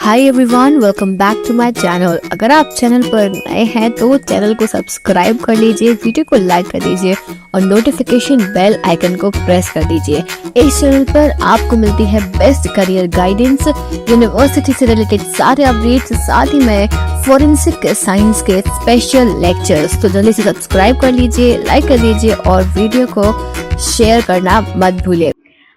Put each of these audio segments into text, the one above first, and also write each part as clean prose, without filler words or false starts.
Hi everyone, welcome back to my channel. अगर आप channel पर नए हैं तो चैनल को सब्सक्राइब कर लीजिए, वीडियो को लाइक कर दीजिए और नोटिफिकेशन बेल आइकन को प्रेस कर दीजिए। इस चैनल पर आपको मिलती है बेस्ट करियर गाइडेंस, यूनिवर्सिटी से रिलेटेड सारे अपडेट्स, साथ ही में फोरेंसिक साइंस के स्पेशल लेक्चर्स। तो जल्दी से सब्सक्राइब कर लीजिए, लाइक कर दीजिए और वीडियो को शेयर करना मत भूलिए।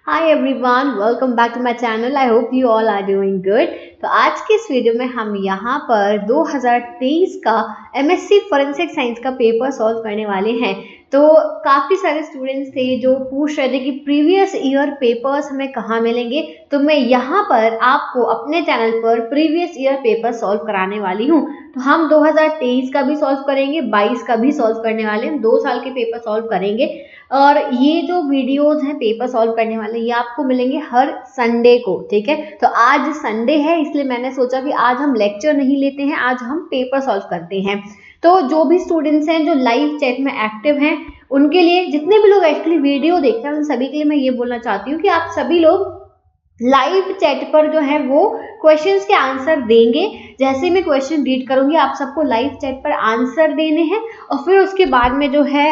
Hi everyone, welcome back to my channel. I hope you all are doing good. तो आज के इस वीडियो में हम यहाँ पर 2023 का एमएससी फोरेंसिक साइंस का पेपर सॉल्व करने वाले हैं। तो काफ़ी सारे स्टूडेंट्स थे जो पूछ रहे थे कि प्रीवियस ईयर पेपर्स हमें कहाँ मिलेंगे, तो मैं यहाँ पर आपको अपने चैनल पर प्रीवियस ईयर पेपर सॉल्व कराने वाली हूँ। तो हम 2023 का भी सॉल्व करेंगे, 22 का भी सॉल्व करने वाले हैं, 2 साल के पेपर सॉल्व करेंगे। और ये जो वीडियोस हैं पेपर सॉल्व करने वाले, ये आपको मिलेंगे हर संडे को, ठीक है। तो आज संडे है, इसलिए मैंने सोचा कि आज हम लेक्चर नहीं लेते हैं, आज हम पेपर सॉल्व करते हैं। तो जो भी स्टूडेंट्स हैं जो लाइव चैट में एक्टिव हैं, उनके लिए, जितने भी लोग एक्चुअली वीडियो देख रहे हैं उन सभी के लिए मैं ये बोलना चाहती हूँ कि आप सभी लोग लाइव चैट पर जो है वो क्वेश्चंस के आंसर देंगे। जैसे मैं क्वेश्चन रीड करूंगी आप सबको लाइव चैट पर आंसर देने हैं और फिर उसके बाद में जो है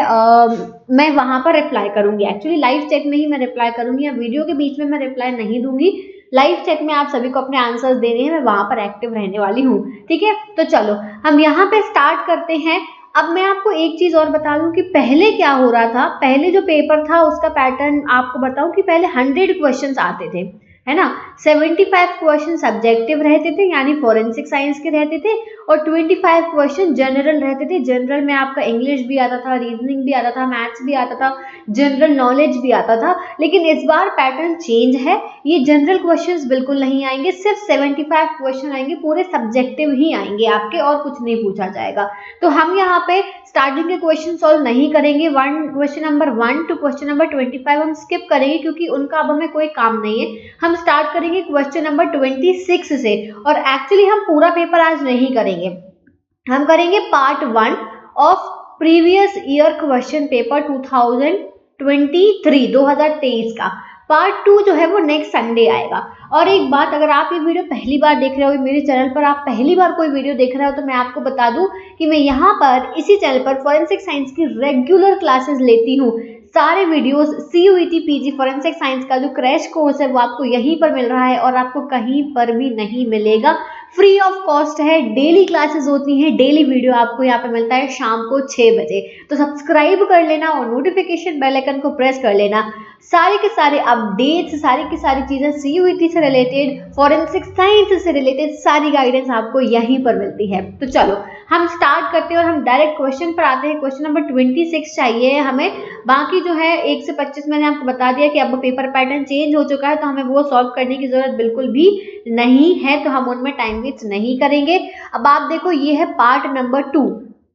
मैं वहां पर रिप्लाई करूंगी। एक्चुअली लाइव चैट में ही मैं रिप्लाई करूंगी, या वीडियो के बीच में मैं रिप्लाई नहीं दूंगी। लाइव चैट में आप सभी को अपने आंसर्स देने हैं, मैं वहां पर एक्टिव रहने वाली हूँ, ठीक है। तो चलो हम यहाँ पे स्टार्ट करते हैं। अब मैं आपको एक चीज और बता दूं कि पहले क्या हो रहा था। पहले जो पेपर था उसका पैटर्न आपको बताऊं कि पहले 100 क्वेश्चंस आते थे, है ना। 75 क्वेश्चन सब्जेक्टिव रहते थे यानी फोरेंसिक साइंस के रहते थे, और 25 क्वेश्चन जनरल रहते थे। जनरल में आपका इंग्लिश भी आता था, रीजनिंग भी आता था, मैथ्स भी आता था, जनरल नॉलेज भी आता था। लेकिन इस बार पैटर्न चेंज है, ये जनरल क्वेश्चंस बिल्कुल नहीं आएंगे, सिर्फ 75 क्वेश्चन आएंगे, पूरे सब्जेक्टिव ही आएंगे आपके, और कुछ नहीं पूछा जाएगा। तो हम यहाँ पे स्टार्टिंग के क्वेश्चन सॉल्व नहीं करेंगे। Question number 1 to question number 25 हम स्किप करेंगे, क्योंकि उनका अब हमें कोई काम नहीं है। हम स्टार्ट करेंगे क्वेश्चन नंबर 26 से, और एक्चुअली हम पूरा पेपर आज नहीं करेंगे, हम करेंगे part 1 of previous year question paper 2023 का। पार्ट 2 जो है वो नेक्स्ट संडे आएगा। और एक बात, अगर आप ये वीडियो पहली बार देख रहे हो, मेरे चैनल पर आप पहली बार कोई वीडियो देख रहे हो, तो मैं आपको बता दूं कि मैं यहाँ पर इसी चैनल पर फोरेंसिक साइंस की रेगुलर क्लासेस लेती हूँ। सारे videos CUET PG forensic science का जो क्रैश कोर्स है वो आपको यहीं पर मिल रहा है, और आपको कहीं पर भी नहीं मिलेगा। फ्री ऑफ कॉस्ट है, डेली क्लासेस होती हैं, डेली वीडियो आपको यहाँ पे मिलता है शाम को 6 बजे। तो सब्सक्राइब कर लेना और नोटिफिकेशन बेल आइकन को प्रेस कर लेना। सारे के सारे अपडेट्स, सारी की सारी चीजें CUET से रिलेटेड, फोरेंसिक साइंस से रिलेटेड सारी गाइडेंस आपको यहीं पर मिलती है। तो चलो हम स्टार्ट करते हैं और हम डायरेक्ट क्वेश्चन पर आते हैं। क्वेश्चन नंबर 26 चाहिए हमें। बाकी जो है 1 से 25 मैंने आपको बता दिया कि अब पेपर पैटर्न चेंज हो चुका है, तो हमें वो सॉल्व करने की जरूरत बिल्कुल भी नहीं है, तो हम उनमें टाइम वेस्ट नहीं करेंगे। अब आप देखो, ये है पार्ट नंबर 2।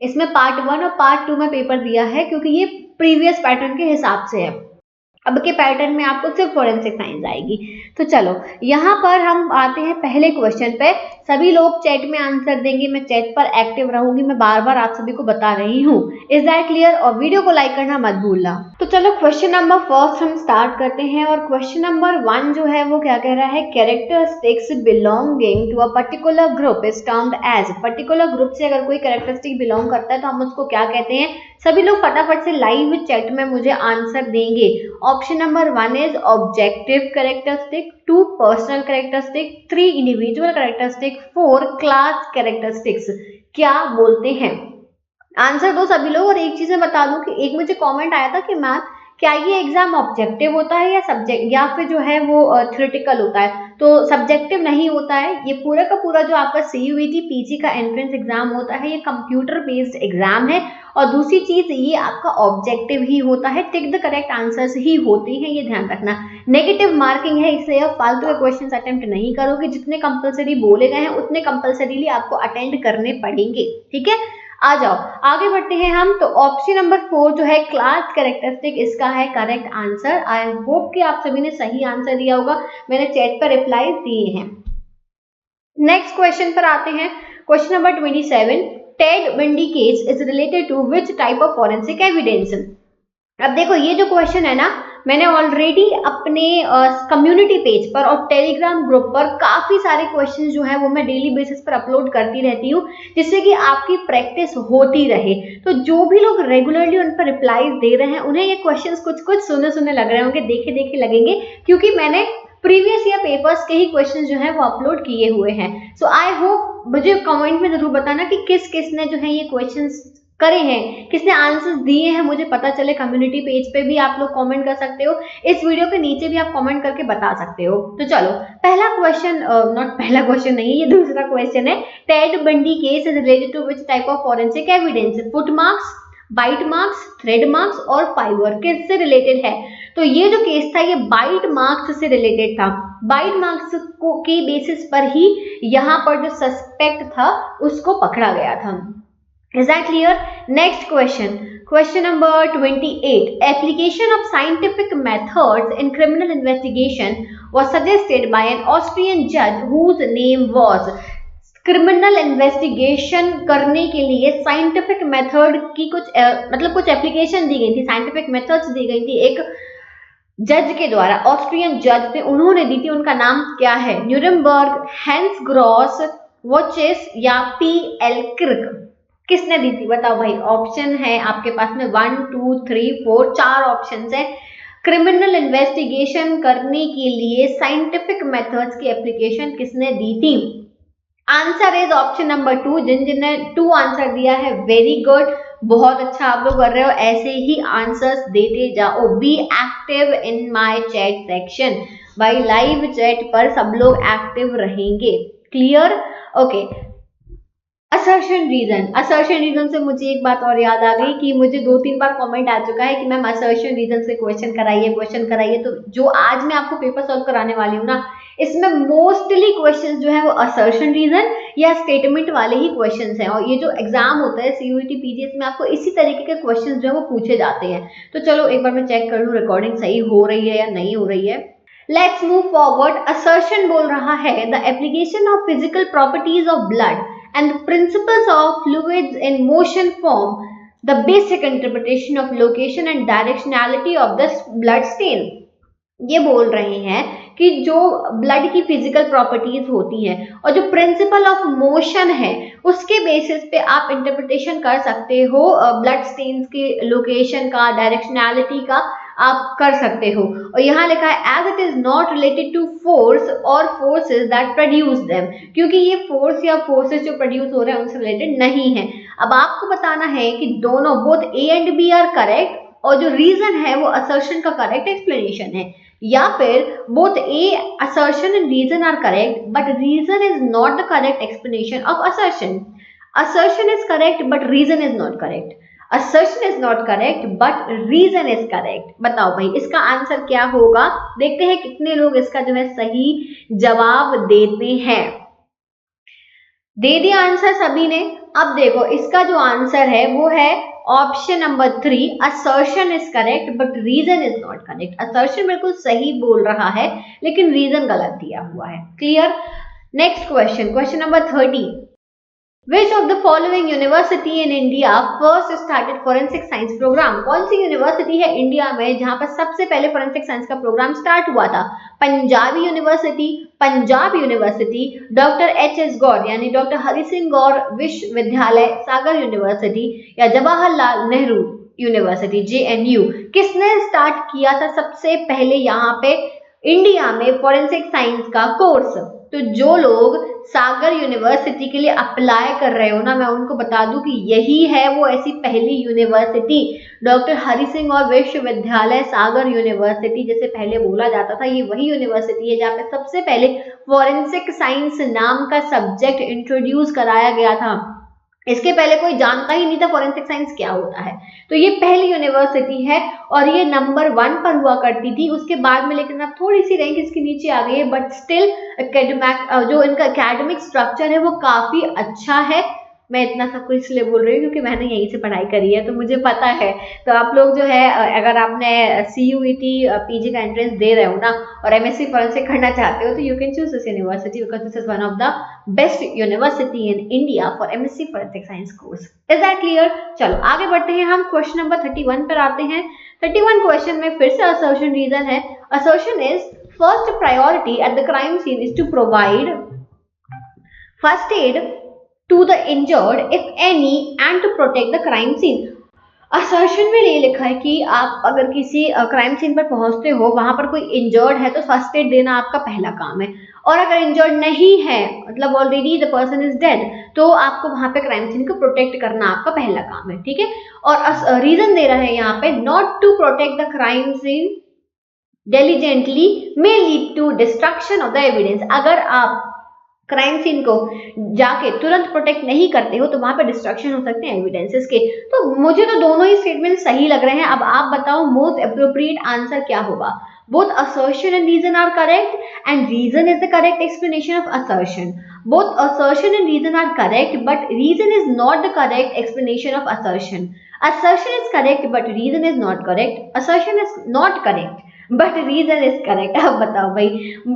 इसमें पार्ट 1 और पार्ट 2 में पेपर दिया है, क्योंकि ये प्रीवियस पैटर्न के हिसाब से है। अब के पैटर्न में आपको सिर्फ फोरेंसिक साइंस आएगी। तो चलो यहाँ पर हम आते हैं पहले क्वेश्चन पे। सभी लोग चैट में आंसर देंगे, मैं चैट पर एक्टिव रहूंगी, मैं बार बार आप सभी को बता रही हूँ। Is that clear? और वीडियो को लाइक करना मत भूलना। तो चलो क्वेश्चन नंबर 1 हम स्टार्ट करते हैं। और क्वेश्चन नंबर 1 जो है वो क्या कह रहा है, characteristics belonging to a particular group is termed as. Particular group से अगर कोई कैरेक्टरिस्टिक बिलोंग करता है तो हम उसको क्या कहते हैं। सभी लोग फटाफट से लाइव चैट में मुझे आंसर देंगे। Option number 1 is objective characteristic, 2 personal characteristic, 3 individual characteristic, 4 class characteristics. क्या बोलते हैं? आंसर दो सभी लोग। और एक चीज मैं बता दूं कि एक मुझे कमेंट आया था कि मैम क्या ये एग्जाम ऑब्जेक्टिव होता है या सब्जेक्ट, या फिर जो है वो थ्योरेटिकल होता है। तो सब्जेक्टिव नहीं होता है, ये पूरा का पूरा जो आपका CUET PG का एंट्रेंस एग्जाम होता है, ये कंप्यूटर बेस्ड एग्जाम है। और दूसरी चीज, ये आपका ऑब्जेक्टिव ही होता है, टिक द करेक्ट आंसर्स ही होते हैं, ये ध्यान रखना। नेगेटिव मार्किंग है, इसलिए आप फालतू के क्वेश्चंस अटेम्प्ट नहीं करोगे। जितने कंपलसरी बोले गए हैं उतने कंपलसरीली आपको अटेंड करने पड़ेंगे, ठीक है। आ जाओ आगे बढ़ते हैं हम। तो ऑप्शन नंबर 4 जो है क्लास कैरेक्टरिस्टिक, इसका है करेक्ट आंसर। आई होप कि आप सभी ने सही आंसर दिया होगा, मैंने चैट पर रिप्लाई दिए हैं। नेक्स्ट क्वेश्चन पर आते हैं। Question number 27, Ted Bundy case is related to which type of forensic evidence. अब देखो ये जो क्वेश्चन है ना, मैंने ऑलरेडी अपने कम्युनिटी पेज पर और टेलीग्राम ग्रुप पर काफी सारे क्वेश्चंस जो है वो मैं डेली बेसिस पर अपलोड करती रहती हूँ, जिससे कि आपकी प्रैक्टिस होती रहे। तो जो भी लोग रेगुलरली उन पर रिप्लाईज दे रहे हैं उन्हें ये क्वेश्चंस कुछ कुछ सुने सुने लग रहे होंगे, देखे देखे लगेंगे, क्योंकि मैंने प्रीवियस ईयर पेपर्स के ही क्वेश्चन जो है वो अपलोड किए हुए हैं। सो आई होप मुझे कमेंट में जरूर बताना कि किस किस ने जो है ये क्वेश्चंस करे हैं, किसने आंसर्स दिए हैं, मुझे पता चले। कम्युनिटी पेज पे भी आप लोग कमेंट कर सकते हो, इस वीडियो के नीचे भी आप कमेंट करके बता सकते हो। तो चलो पहला क्वेश्चन, नॉट पहला क्वेश्चन नहीं, ये दूसरा क्वेश्चन है। Ted Bundy case is related to which type of forensic evidence? Foot marks, bite marks, thread marks और फाइबर, किससे रिलेटेड है? तो ये जो केस था ये बाइट मार्क्स से रिलेटेड था। बाइट मार्क्स को के बेसिस पर ही यहाँ पर जो सस्पेक्ट था उसको पकड़ा गया था। Is that clear? Next question. Question number 28. Application of scientific methods in criminal investigation was suggested by an Austrian judge whose name was. Criminal investigation करने के लिए साइंटिफिक मेथड की कुछ मतलब कुछ एप्लीकेशन दी गई थी, साइंटिफिक मेथड्स दी गई थी एक जज के द्वारा, ऑस्ट्रियन जज थे, उन्होंने दी थी। उनका नाम क्या है? न्यूरेमबर्ग, हैंस ग्रॉस, वोचेस या पी.एल. क्रिक? किसने दी थी बताओ भाई। ऑप्शन है आपके पास में 1 2 3 4, 4 ऑप्शन है। क्रिमिनल इन्वेस्टिगेशन करने के लिए साइंटिफिक मेथड्स की एप्लीकेशन किसने दी थी? Answer is option number 2। जिन ने 2 आंसर दिया है, वेरी गुड, बहुत अच्छा आप लोग कर रहे हो, ऐसे ही आंसर्स देते जाओ। Be active in my chat section, भाई लाइव चैट पर सब लोग एक्टिव रहेंगे। क्लियर? ओके। असर्शन रीजन से मुझे एक बात और याद आ गई कि मुझे 2-3 बार कमेंट आ चुका है कि मैम असर्शन रीजन से क्वेश्चन कराइए। तो जो आज मैं आपको पेपर सॉल्व कराने वाली हूँ ना, इसमें मोस्टली क्वेश्चंस जो है वो असर्शन रीजन या स्टेटमेंट वाले ही क्वेश्चंस हैं। और ये जो एग्जाम होता है सीयूईटी पीजीएस में, आपको इसी तरीके के क्वेश्चंस जो है वो पूछे जाते हैं। तो चलो एक बार मैं चेक कर लूँ रिकॉर्डिंग सही हो रही है या नहीं हो रही है। Let's move forward. असर्शन बोल रहा है the application of physical properties of blood and the principles of fluids in motion form the basic interpretation of location and directionality of the blood stain। ये बोल रहे हैं कि जो ब्लड की फिजिकल प्रॉपर्टीज होती हैं और जो प्रिंसिपल ऑफ मोशन है उसके बेसिस पे आप इंटरप्रिटेशन कर सकते हो ब्लड स्टेन्स की लोकेशन का, डायरेक्शनैलिटी का आप कर सकते हो। और यहाँ लिखा है as it is not related to force और फोर्सेस दैट प्रोड्यूस देम, क्योंकि ये फोर्स या फोर्सेस जो प्रोड्यूस हो रहे हैं उनसे रिलेटेड नहीं है। अब आपको बताना है कि दोनों both A and B are correct, और जो रीजन है वो असर्शन का करेक्ट एक्सप्लेनेशन है, या फिर both A assertion and reason are correct but reason is not the correct explanation of assertion. Assertion is correct but reason is not correct. Assertion is not correct but reason is correct. बताओ भाई इसका answer क्या होगा? देखते हैं कितने लोग इसका जो है सही जवाब देते हैं। दे दिया आंसर सभी ने। अब देखो इसका जो आंसर है वो है option number 3, assertion is correct but reason is not correct. Assertion बिल्कुल सही बोल रहा है लेकिन रीजन गलत दिया हुआ है। Clear? Next question, question number 30। Which of the following university in India first started forensic science program? कौन सी यूनिवर्सिटी है इंडिया में जहां पर सबसे पहले फोरेंसिक साइंस का प्रोग्राम स्टार्ट हुआ था? Punjabi university, Punjab university, doctor H S. Gaur यानी डॉक्टर हरि सिंह गौर विश्वविद्यालय सागर यूनिवर्सिटी, या जवाहरलाल नेहरू यूनिवर्सिटी JNU? किसने स्टार्ट किया था सबसे पहले यहाँ पे इंडिया में फोरेंसिक साइंस का कोर्स? तो जो लोग सागर यूनिवर्सिटी के लिए अप्लाई कर रहे हो ना, मैं उनको बता दूं कि यही है वो ऐसी पहली यूनिवर्सिटी, डॉक्टर हरि सिंह और विश्वविद्यालय सागर यूनिवर्सिटी जैसे पहले बोला जाता था, ये वही यूनिवर्सिटी है जहाँ पे सबसे पहले फोरेंसिक साइंस नाम का सब्जेक्ट इंट्रोड्यूस कराया गया था। इसके पहले कोई जानता ही नहीं था फोरेंसिक साइंस क्या होता है। तो ये पहली यूनिवर्सिटी है और ये नंबर 1 पर हुआ करती थी। उसके बाद में लेकिन अब थोड़ी सी रैंक इसके नीचे आ गई है, बट स्टिल एकेडमिक जो इनका एकेडमिक स्ट्रक्चर है वो काफी अच्छा है। मैं इतना सब कुछ इसलिए बोल रही हूँ क्योंकि मैंने यहीं से पढ़ाई करी है तो मुझे पता है। तो आप लोग जो है अगर आपने CUET PG का एंट्रेंस दे रहे हो ना और MSc फॉरेंसिक करना चाहते हो तो you can choose this university because this is one of the best university in India for MSc forensic science course. Is that clear? चलो आगे बढ़ते हैं, हम क्वेश्चन नंबर 31 पर आते हैं। 31 क्वेश्चन में फिर से असर्शन रीजन है। Assertion is first priority at the crime scene is to provide first aid to the injured if any and to protect the crime scene। Assertion में ये लिखा है कि आप अगर किसी क्राइम सीन पर पहुंचते हो, वहां पर कोई इंजर्ड है तो फर्स्ट एड देना आपका पहला काम है, और अगर इंजर्ड नहीं है मतलब already the person is dead तो आपको वहां पे क्राइम सीन को प्रोटेक्ट करना आपका पहला काम है, ठीक है। और रीजन दे रहा है यहाँ पे not to protect the crime scene diligently may lead to destruction of the evidence। अगर आप क्राइम सीन को जाके तुरंत प्रोटेक्ट नहीं करते हो तो वहां पे डिस्ट्रक्शन हो सकते हैं एविडेंसेस के। तो मुझे तो दोनों ही स्टेटमेंट सही लग रहे हैं। अब आप बताओ मोस्ट अप्रोप्रिएट आंसर क्या होगा। Both assertion and reason are correct and reason is the correct explanation of assertion। both assertion and reason are correct but reason is not the correct explanation of assertion। assertion is correct but reason is not correct। assertion is not correct but reason is correct. अब बताओ भाई,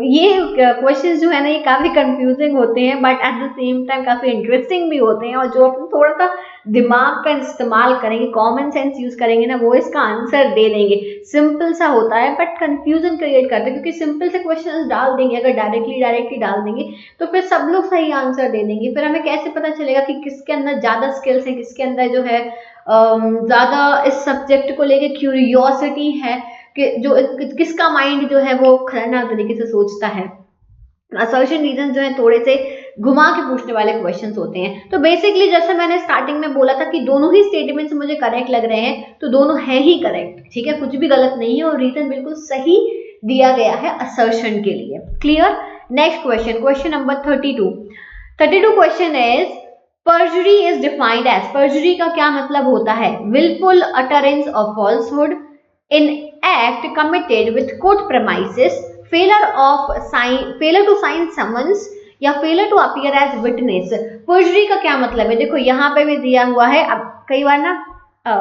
ये question जो है ना ये काफी confusing होते हैं but at the same time काफी इंटरेस्टिंग भी होते हैं, और जो अपन थोड़ा सा दिमाग का इस्तेमाल करेंगे, कॉमन सेंस यूज करेंगे ना, वो इसका आंसर दे देंगे। सिंपल सा होता है बट कंफ्यूजन क्रिएट करते हैं, क्योंकि सिंपल से क्वेश्चन डाल देंगे अगर डायरेक्टली डाल देंगे तो फिर सब लोग सही आंसर दे देंगे। फिर हमें कैसे पता चलेगा कि किसके अंदर ज्यादा स्किल्स है, किसके अंदर जो है ज्यादा इस सब्जेक्ट को लेके क्यूरियोसिटी है, कि जो किसका माइंड जो है वो खतरनाक तरीके से सोचता है। असर्शन रीजन जो है थोड़े से घुमा के पूछने वाले क्वेश्चंस होते हैं। तो बेसिकली जैसे मैंने स्टार्टिंग में बोला था कि दोनों ही स्टेटमेंट्स मुझे करेक्ट लग रहे हैं, तो दोनों है ही करेक्ट, ठीक है, कुछ भी गलत नहीं है और रीजन बिल्कुल सही दिया गया है असर्शन के लिए। Clear? Next question, question number 32 question is perjury is defined as. Perjury का क्या मतलब होता है? Wilful utterance of falsehood in act committed with court premises, failure to sign summons या failure to appear as witness। perjury का क्या मतलब है? देखो यहाँ पे भी दिया हुआ है। अब कई बार ना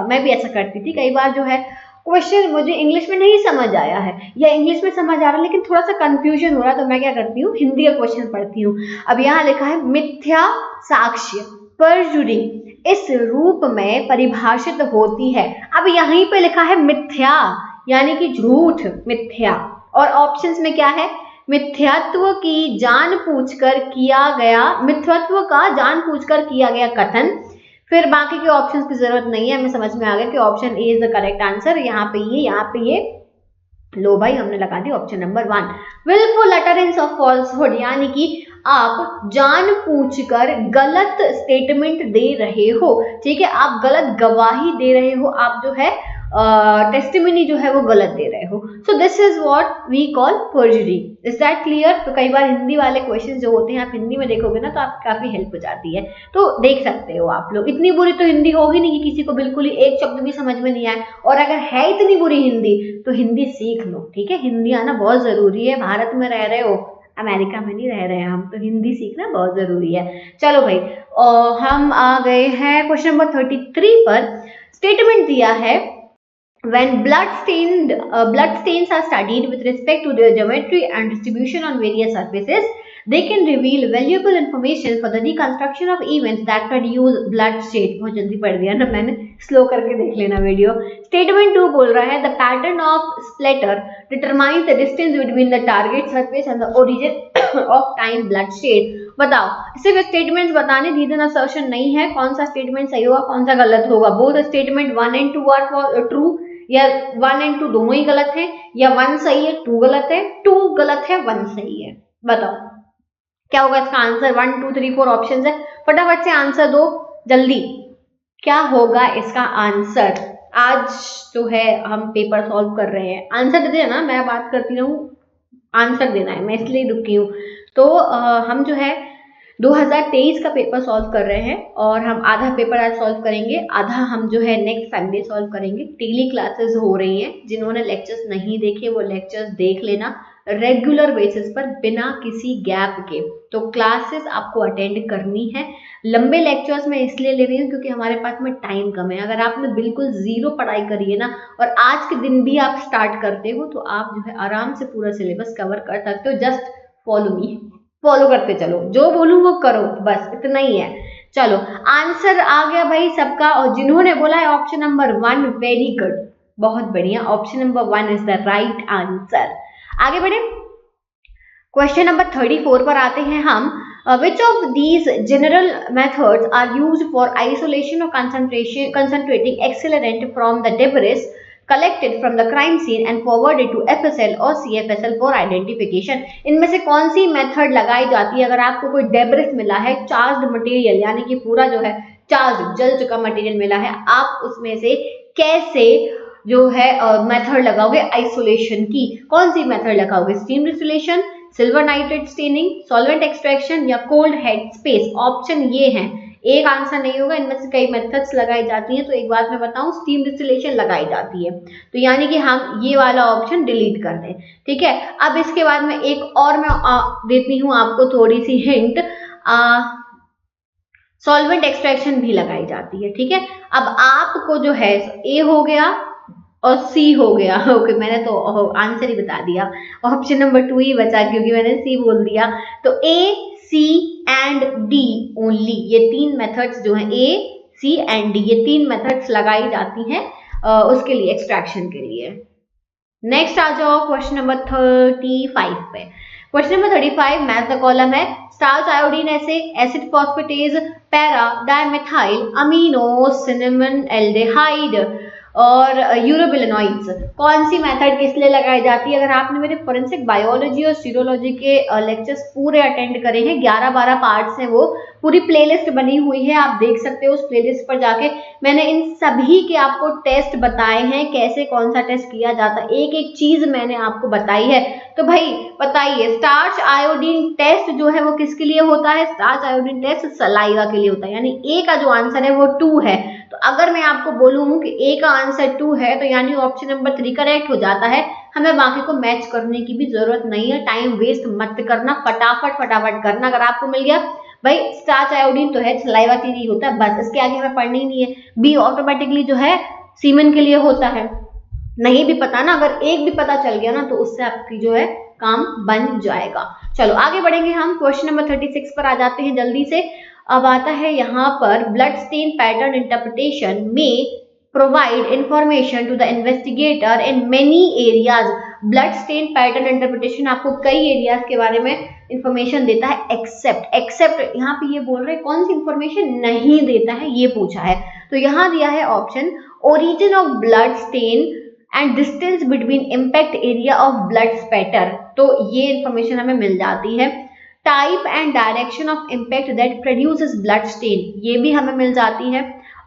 मैं भी ऐसा करती थी, कई बार जो है क्वेश्चन मुझे इंग्लिश में नहीं समझ आया है या इंग्लिश में समझ आ रहा है लेकिन थोड़ा सा कंफ्यूजन हो रहा है, तो मैं क्या करती हूँ हिंदी का क्वेश्चन पढ़ती हूँ। अब यहाँ लिखा है मिथ्या साक्ष्य, परजुरी इस रूप में परिभाषित होती है। अब यहीं पे लिखा है मिथ्या यानी कि झूठ, मिथ्या, और ऑप्शंस में क्या है? मिथ्यात्व की जानबूझकर किया गया, मिथ्यात्व का जानबूझकर किया गया कथन। फिर बाकी के ऑप्शंस की जरूरत नहीं है, हमें समझ में आ गया कि option A is the correct answer. यहाँ पे ये लो भाई हमने लगा दी option number 1, wilful utterance of falsehood, यानी कि आप जानबूझकर गलत स्टेटमेंट दे रहे हो, ठीक है, आप गलत गवाही दे रहे हो, आप जो है टेस्टिमनी जो है वो गलत दे रहे हो। So this is what we call perjury. Is that clear? तो कई बार हिंदी वाले क्वेश्चन जो होते हैं आप हिंदी में देखोगे ना तो आपकी काफी हेल्प हो जाती है, तो देख सकते हो आप लोग। इतनी बुरी तो हिंदी होगी नहीं कि किसी को बिल्कुल ही एक शब्द भी समझ में नहीं आए, और अगर है इतनी बुरी हिंदी तो हिंदी सीख लो, ठीक है, हिंदी आना बहुत जरूरी है। भारत में रह रहे हो, अमेरिका में नहीं रह रहे हैं हम, तो हिंदी सीखना बहुत जरूरी है। चलो भाई हम आ गए हैं क्वेश्चन नंबर 33 पर। स्टेटमेंट दिया है when blood stains are studied with respect to their geometry and distribution on various surfaces, they can reveal valuable information for the reconstruction of events that produce bloodshed। बहुत जल्दी पढ़ दिया ना मैंने, slow करके देख लेना वीडियो। स्टेटमेंट 2 बोल रहा है the pattern of splatter determines the distance between the target surface and the origin of time bloodshed। बताओ, सिर्फ स्टेटमेंट्स बताने, रीजन असर्शन नहीं है, कौन सा स्टेटमेंट सही होगा कौन सा गलत होगा। Both statement 1 and 2 are true, या 1 and 2 दोनों ही गलत है, या 1 सही है 2 गलत है, 2 गलत है 1 सही है। बताओ क्या होगा इसका आंसर? 1 2 3 4 ऑप्शंस है, फटाफट से आंसर दो जल्दी, क्या होगा इसका आंसर? आज जो है हम पेपर सॉल्व कर रहे हैं, आंसर दे देना, मैं बात करती रहूं, आंसर देना है, मैं इसलिए रुकी हूँ। तो हम जो है 2023 का पेपर सॉल्व कर रहे हैं और हम आधा पेपर आज सॉल्व करेंगे, आधा हम जो है नेक्स्ट संडे सॉल्व करेंगे। डेली क्लासेस हो रही हैं, जिन्होंने लेक्चर्स नहीं देखे वो लेक्चर्स देख लेना, रेगुलर बेसिस पर बिना किसी गैप के। तो क्लासेस आपको अटेंड करनी है। लंबे लेक्चर्स मैं इसलिए ले रही हूँ क्योंकि हमारे पास में टाइम कम है। अगर आपने बिल्कुल जीरो पढ़ाई करी है ना और आज के दिन भी आप स्टार्ट करते हो तो आप जो है आराम से पूरा सिलेबस कवर कर सकते हो। जस्ट फॉलो मी, फॉलो करते चलो, जो बोलूँ वो करो, बस इतना ही है। चलो आंसर आ गया भाई सबका, और जिन्होंने बोला है ऑप्शन नंबर 1, वेरी गुड, बहुत बढ़िया, option number 1 is the right answer. आगे बढ़े, क्वेश्चन नंबर 34 पर आते हैं हम। Which of these general methods are used for isolation or concentrating accelerant from the debris collected from the crime scene and forwarded to FSL or CFSL for identification? इनमें से कौन सी method लगाई जाती है अगर आपको कोई डेब्रिस मिला है, चार्ज्ड मटेरियल यानी कि पूरा जो है चार्ज जल चुका मटेरियल मिला है, आप उसमें से कैसे जो है मेथड लगाओगे आइसोलेशन की? कौन सी मेथड लगाओगे? Steam distillation, silver nitrate staining, solvent extraction या कोल्ड हेड स्पेस? ऑप्शन ये हैं, एक आंसर नहीं होगा, इनमें से कई मेथड्स लगाई जाती हैं। तो एक बात मैं बताऊं, स्टीम डिस्टिलेशन लगाई जाती है, तो यानी कि हम ये वाला ऑप्शन डिलीट कर दें, ठीक है। अब इसके बाद में एक और मैं देती हूँ आपको थोड़ी सी हिंट, सॉल्वेंट एक्सट्रैक्शन भी लगाई जाती है, ठीक है। अब आपको जो है ए हो गया और सी हो गया, ओके मैंने तो आंसर ही बता दिया, ऑप्शन नंबर 2 ही बचा क्योंकि मैंने सी बोल दिया। तो ए, सी एंड डी ओनली, ये 3 मेथड्स जो हैं, ए, सी एंड डी, ये 3 मेथड्स लगाई जाती हैं उसके लिए, एक्सट्रैक्शन के लिए। नेक्स्ट आ जाओ क्वेश्चन नंबर 35 पे। Question number 35 match the column है, starch, iodine, acid phosphatase, para dimethyl amino cinnamon aldehyde और यूरोबिलिनॉइड्स, कौन सी मेथड किस लिए लगाई जाती है? अगर आपने मेरे फोरेंसिक बायोलॉजी और सीरोलॉजी के लेक्चर्स पूरे अटेंड करे हैं, 11-12 पार्ट्स हैं, वो पूरी प्लेलिस्ट बनी हुई है, आप देख सकते हो उस प्लेलिस्ट पर जाके। मैंने इन सभी के आपको टेस्ट बताए हैं, कैसे कौन सा टेस्ट किया जाता है, एक एक चीज मैंने आपको बताई है। तो भाई बताइए, स्टार्च आयोडीन टेस्ट जो है वो किसके लिए होता है? स्टार्च आयोडीन टेस्ट सलाइवा के लिए होता है, यानी ए का जो आंसर है वो 2 है। तो अगर मैं आपको बोलूं कि ए का आंसर 2 है तो यानी ऑप्शन नंबर 3 करेक्ट हो जाता है। हमें बाकी को मैच करने की भी जरूरत नहीं है, टाइम वेस्ट मत करना, फटाफट करना। अगर आपको मिल गया भाई स्टार्च आयोडीन तो है, सलाइवा के लिए होता है, बस इसके आगे हमें पढ़नी ही नहीं है। बी ऑटोमेटिकली जो है सीमेन के लिए होता है। नहीं भी पता ना, अगर एक भी पता चल गया ना तो उससे आपकी जो है काम बन जाएगा। चलो आगे बढ़ेंगे हम, क्वेश्चन नंबर 36 पर आ जाते हैं जल्दी से। अब आता है यहाँ पर, ब्लड स्टेन पैटर्न इंटरप्रिटेशन में provide information to the investigator in many areas. Blood stain pattern interpretation आपको कई एरियाज के बारे में इंफॉर्मेशन देता है, एक्सेप्ट यहाँ पे ये बोल रहे हैं कौन सी इंफॉर्मेशन नहीं देता है, ये पूछा है। तो यहाँ दिया है option, origin of blood stain and distance between impact area of blood spatter, तो ये इंफॉर्मेशन हमें मिल जाती है। Type and direction of impact that produces blood stain, ये भी हमें मिल जाती है।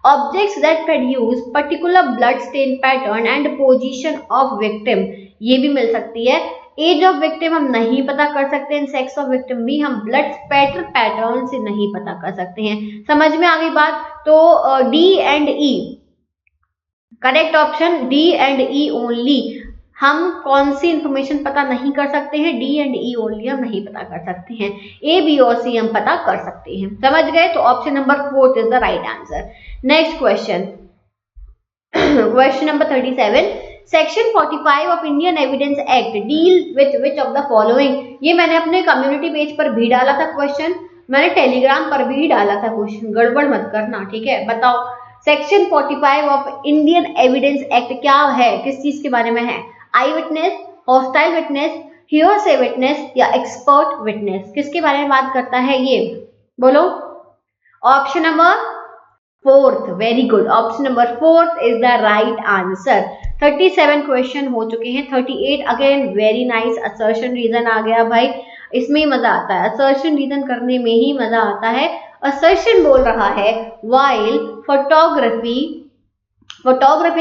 Objects that produce particular blood stain pattern and position of victim, ये भी मिल सकती है। एज ऑफ विक्टिम हम नहीं पता कर सकते हैं, सेक्स ऑफ विक्टिम भी हम ब्लड स्पैटर पैटर्न से नहीं पता कर सकते हैं। समझ में आ गई बात? तो D and E correct option, D and E only. हम कौन सी इंफॉर्मेशन पता नहीं कर सकते हैं? डी एंड ई ओनली हम नहीं पता कर सकते हैं, ए बी और सी हम पता कर सकते हैं। समझ गए? तो option number 4 is the right answer. Next question, question number 37, section 45 of Indian evidence act deal with which of the following. ये मैंने अपने कम्युनिटी पेज पर भी डाला था क्वेश्चन, मैंने टेलीग्राम पर भी डाला था क्वेश्चन, गड़बड़ मत करना, ठीक है। बताओ section 45 of Indian evidence act क्या है, किस चीज के बारे में है? Eye witness, hostile witness, hearsay witness या एक्सपर्ट विटनेस, किसके बारे में बात करता है ये? बोलो। Option number 4, very good, option number 4 is the right answer. 37 क्वेश्चन हो चुके हैं। 38 again very nice, assertion reason आ गया भाई, इसमें ही मजा आता है, असर्शन रीजन करने में ही मजा आता है। असर्शन बोल रहा है वाइल फोटोग्राफी